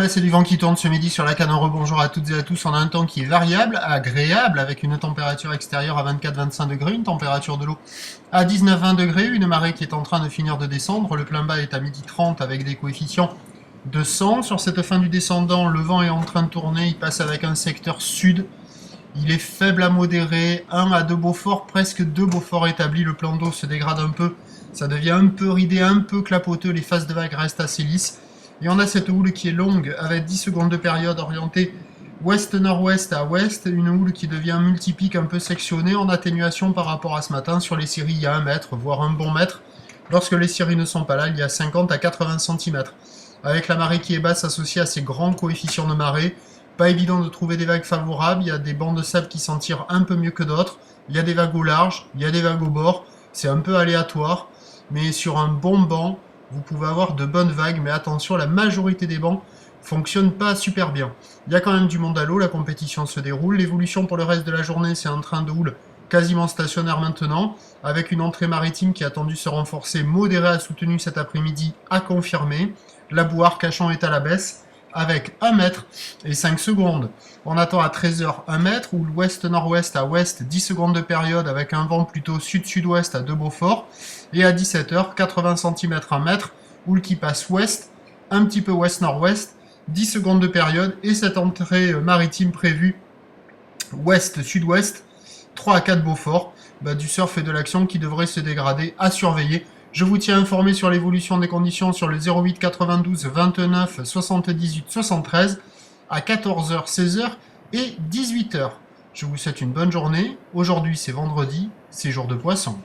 ben c'est du vent qui tourne ce midi sur la canne. Rebonjour à toutes et à tous. On a un temps qui est variable, agréable, avec une température extérieure à 24-25 degrés, une température de l'eau à 19-20 degrés, une marée qui est en train de finir de descendre. Le plein bas est à 12h30 avec des coefficients de 100. Sur cette fin du descendant, le vent est en train de tourner. Il passe avec un secteur sud. Il est faible à modéré, 1 à 2 Beaufort, presque 2 Beaufort établis. Le plan d'eau se dégrade un peu. Ça devient un peu ridé, un peu clapoteux. Les phases de vagues restent assez lisses. Et on a cette houle qui est longue, avec 10 secondes de période orientée ouest-nord-ouest à ouest, une houle qui devient multipique, un peu sectionnée, en atténuation par rapport à ce matin. Sur les scieries, il y a 1 mètre, voire un bon mètre. Lorsque les scieries ne sont pas là, il y a 50 à 80 cm. Avec la marée qui est basse associée à ces grands coefficients de marée, pas évident de trouver des vagues favorables. Il y a des bancs de sable qui s'en tirent un peu mieux que d'autres. Il y a des vagues au large, il y a des vagues au bord. C'est un peu aléatoire, mais sur un bon banc, vous pouvez avoir de bonnes vagues, mais attention, la majorité des bancs fonctionnent pas super bien. Il y a quand même du monde à l'eau, la compétition se déroule. L'évolution pour le reste de la journée, c'est un train de houle quasiment stationnaire maintenant, avec une entrée maritime qui a tendu se renforcer, modérée à soutenue cet après-midi, à confirmer. La boue Arcachon est à la baisse, avec 1 mètre et 5 secondes. On attend à 13h 1 mètre, ou l'ouest-nord-ouest à ouest, 10 secondes de période, avec un vent plutôt sud-sud-ouest à 2 Beaufort. Et à 17h, 80 cm 1 mètre, houle qui passe ouest, un petit peu ouest-nord-ouest, 10 secondes de période, et cette entrée maritime prévue ouest-sud-ouest, 3 à 4 Beaufort, du surf et de l'action qui devrait se dégrader, à surveiller. Je vous tiens informé sur l'évolution des conditions sur le 08 92 29 78 73 à 14h, 16h et 18h. Je vous souhaite une bonne journée. Aujourd'hui c'est vendredi, c'est jour de poisson.